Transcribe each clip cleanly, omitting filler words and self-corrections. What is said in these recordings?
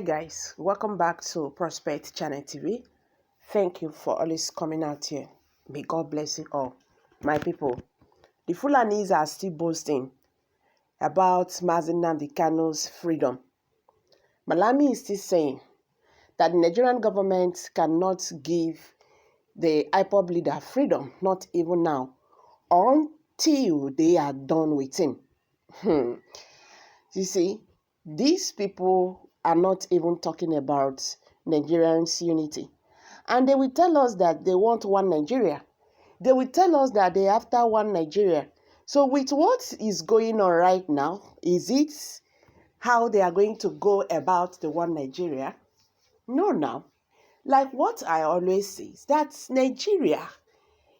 Hi guys, welcome back to Prospect Channel TV. Thank you for always coming out here. May God bless you all. My people, the Fulanis are still boasting about Mazi Kanu's freedom. Malami is still saying that the Nigerian government cannot give the IPOB leader freedom, not even now, until they are done with him. You see, these people are not even talking about Nigerians' unity. And they will tell us that they want one Nigeria. They will tell us that they after one Nigeria. So with what is going on right now, is it how they are going to go about the one Nigeria? No, now. Like what I always say, is that Nigeria,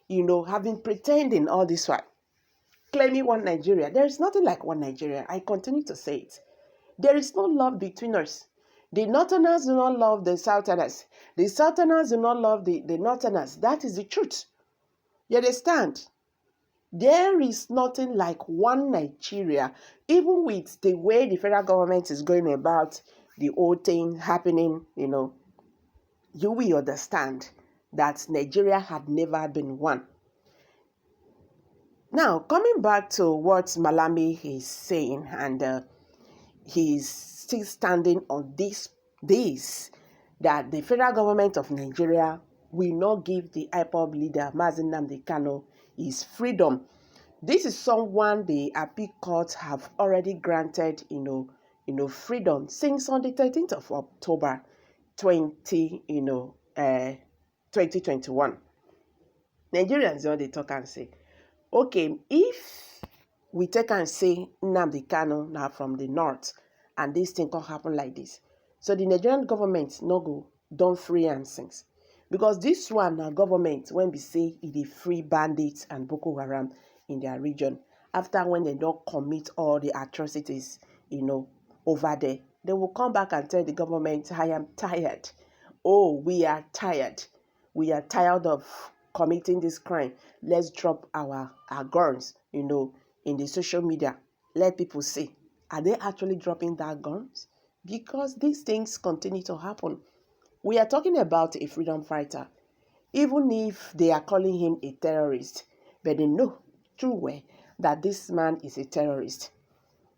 have been pretending all this while, claiming one Nigeria. There is nothing like one Nigeria. I continue to say it. There is no love between us. The Northerners do not love the Southerners. The Southerners do not love the Northerners. That is the truth. You understand? There is nothing like one Nigeria, even with the way the federal government is going about the whole thing happening, you will understand that Nigeria had never been one. Now, coming back to what Malami is saying, and he's still standing on this that the federal government of Nigeria will not give the IPOB leader Mazi Kanu his freedom. This is someone the appeal court have already granted, freedom since on the 13th of October 2021. Nigerians don't they talk and say, okay, if we take and say Nnamdi Kanu now from the north, and this thing can happen like this. So the Nigerian government no go don't free and things. Because this one now government, when we say it free bandits and Boko Haram in their region, after when they don't commit all the atrocities, over there, they will come back and tell the government, I am tired. Oh, we are tired. We are tired of committing this crime. Let's drop our guns, in the social media. Let people see. Are they actually dropping that guns? Because these things continue to happen. We are talking about a freedom fighter. Even if they are calling him a terrorist, but they know too well that this man is a terrorist.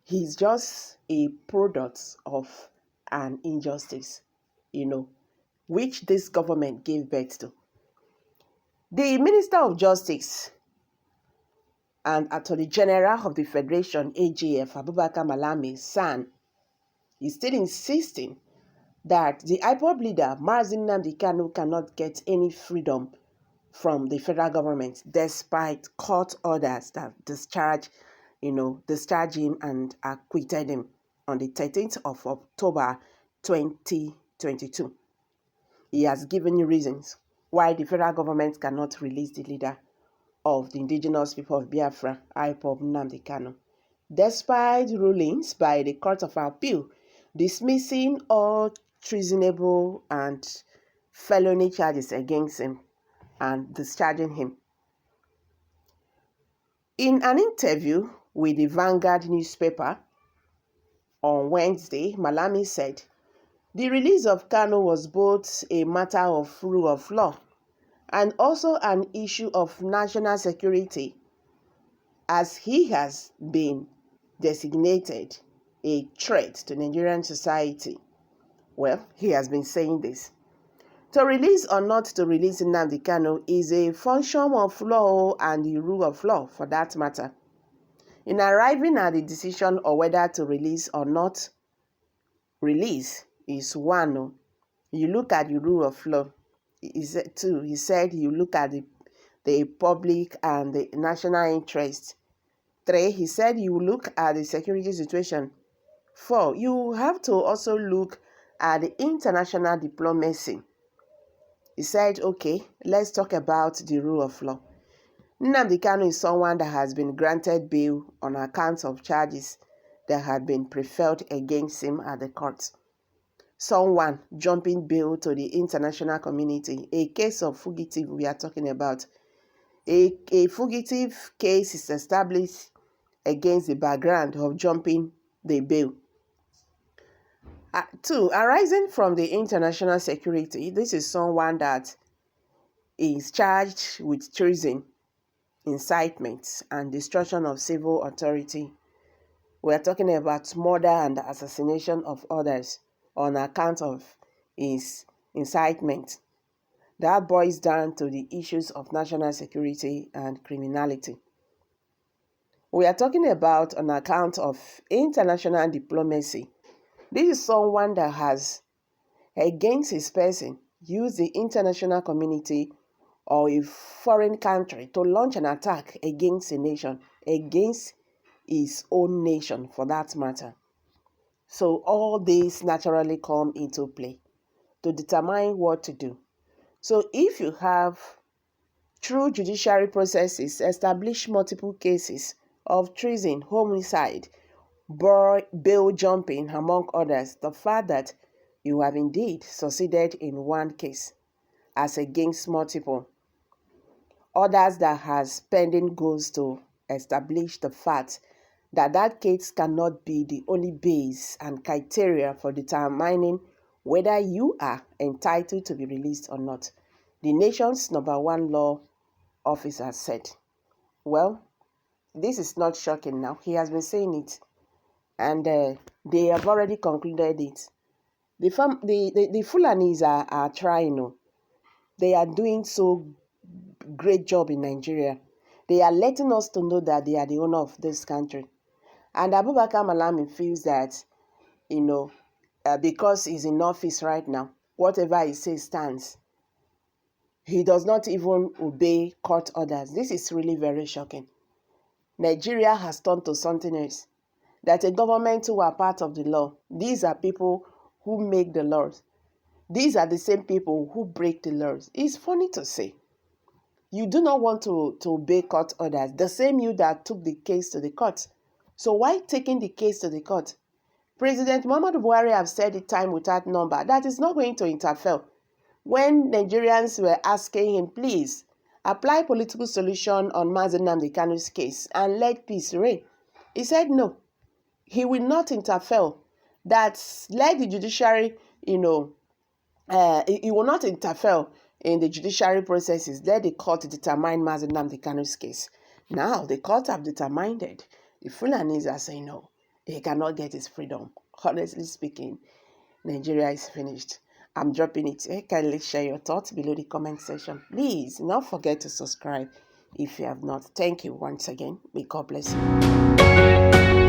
He's just a product of an injustice, which this government gave birth to. The Minister of Justice and Attorney General of the Federation, AGF, Abubakar Malami, son, is still insisting that the IPOB leader, Mazi Kanu, cannot get any freedom from the federal government despite court orders that discharge him and acquitted him on the 13th of October 2022. He has given reasons why the federal government cannot release the leader of the indigenous people of Biafra, IPOB Nnamdi Kanu, despite rulings by the Court of Appeal dismissing all treasonable and felony charges against him and discharging him. In an interview with the Vanguard newspaper on Wednesday, Malami said the release of Kanu was both a matter of rule of law and also an issue of national security, as he has been designated a threat to Nigerian society. Well, he has been saying this. To release or not to release Nnamdi Kanu is a function of law and the rule of law, for that matter. In arriving at the decision on whether to release or not release is one. You look at the rule of law. He said you look at the public and the national interest. 3, he said you look at the security situation. 4, you have to also look at the international diplomacy. He said, okay, let's talk about the rule of law. Nnamdi Kanu is someone that has been granted bail on account of charges that had been preferred against him at the courts. Someone jumping bail to the international community. A case of fugitive we are talking about. A fugitive case is established against the background of jumping the bail. Two, arising from the international security, this is someone that is charged with treason, incitement, and destruction of civil authority. We are talking about murder and assassination of others on account of his incitement. That boils down to the issues of national security and criminality. We are talking about on account of international diplomacy. This is someone that has, against his person, used the international community or a foreign country to launch an attack against a nation, against his own nation for that matter. So all these naturally come into play to determine what to do. So if you have, through judiciary processes, established multiple cases of treason, homicide, bail jumping, among others, the fact that you have indeed succeeded in one case as against multiple, others that has pending goes to establish the fact that that case cannot be the only base and criteria for determining whether you are entitled to be released or not. The nation's number one law officer said. Well, this is not shocking now. He has been saying it, and they have already concluded it. The Fulanis are trying. They are doing so great job in Nigeria. They are letting us to know that they are the owner of this country. And Abubakar Malami feels that, because he's in office right now, whatever he says stands. He does not even obey court orders. This is really very shocking. Nigeria has turned to something else. That a government who are part of the law, these are people who make the laws. These are the same people who break the laws. It's funny to say. You do not want to obey court orders. The same you that took the case to the court. So why taking the case to the court? President Muhammadu Buhari have said it time without number that is not going to interfere. When Nigerians were asking him, please, apply political solution on Mazi Nnamdi Kanu's case and let peace reign, he said no. He will not interfere. That let the judiciary, he will not interfere in the judiciary processes. Let the court determine Mazi Nnamdi Kanu's case. Now, the court have determined it. The Fulanis are saying no, he cannot get his freedom. Honestly speaking, Nigeria is finished. I'm dropping it. Kindly share your thoughts below the comment section. Please, do not forget to subscribe if you have not. Thank you once again. May God bless you.